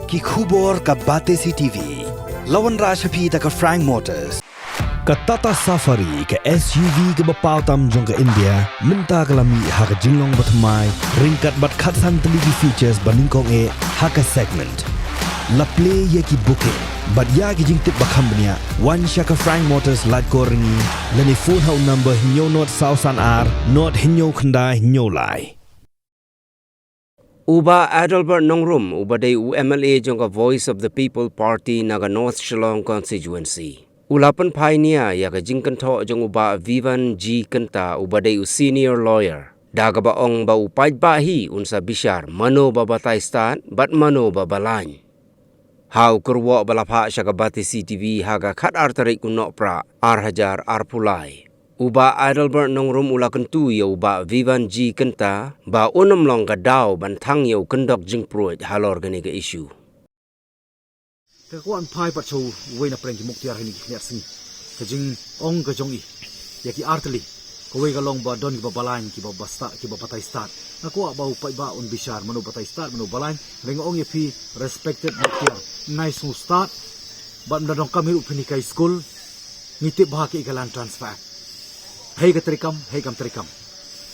ki khubor ka Batai TV. Lawan Rashapi ta ka Frank Motors. Ka Tata Safari ka SUV ka bapaw tam jong ka India minta kalami ha ka jinglong batmai ringkat bat khatsan teligi features baningkong e ha ka segment. La play ye ki booking but ya ki jing tip bakam bnia one shaka Frank Motors lat ko ringi lani phone hau number hinyo not sausan ar not hinyo khanda hinyo lai. Uba Adalbert Nongrum, uba day UMLA jong Voice of the People Party naga North Shillong constituency. Ulapan pioneer yaga jingkanto jong uba Vivan G Kanta uba day senior lawyer. Daga baong ba Paidbah hi unsa Bishar Mano ba Batai Stad bat Mano ba Balaiñ. Hau kurwa balapa siya ka Batai CTV haga kat artarik kunok pra arhajar arpulay. Uba Adalbert Nongrum ulakan tu ya uba Vivan G Kanta ba unam long ka daw bantang ya kendok jing pruit halor gani ka issue. Kakuan pai pat so we na preng muk tiar hini kliar sing kajing ong ka jong i ya ki artli ko we ka long ba don ki ba Balaiñ ki ba basta ki ba Batai Stad ako ba Paidbah on Bishar Mano Batai Stad Mano Balaiñ ring ong ye pi respected muk tiar nice no start ba ndong kami upini kai school ngitip bah ki ikalan transfer. Hei ka terikam, hei kam terikam.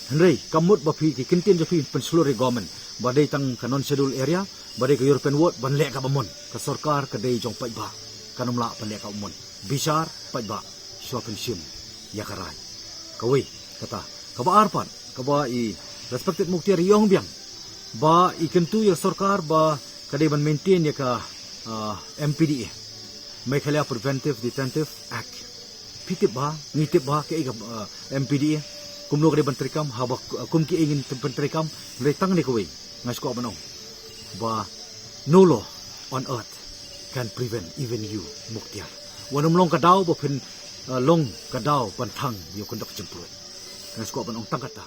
Henry, kamut bapi ki kintin jafi penseluruh government. Badai tang ka non-schedule area, badai ka European Ward, banlek ka bamon. Ka sorkar ka day jong Paidbah. Kanumla banlek ka umon. Bishar, Paidbah, syua pensiun, yakaray. Kawai, kata, kaba arpan, kaba i respected muktiar yong biang. Ba ikentu ya sorkar, ba kadai ban maintain ya ka MPDA. Meghalaya Preventive Detentive Act. Pitip ba, ngitip ba kay MPDA kumlo kay bantrikam habak kum ki ingin bantrikam letang ni kuwi ngas ko banong ba no law on earth can prevent even you muktiar wanum long kadaw ba pin long kadaw bantang yo kondok jemput ngas ko banong tangkata.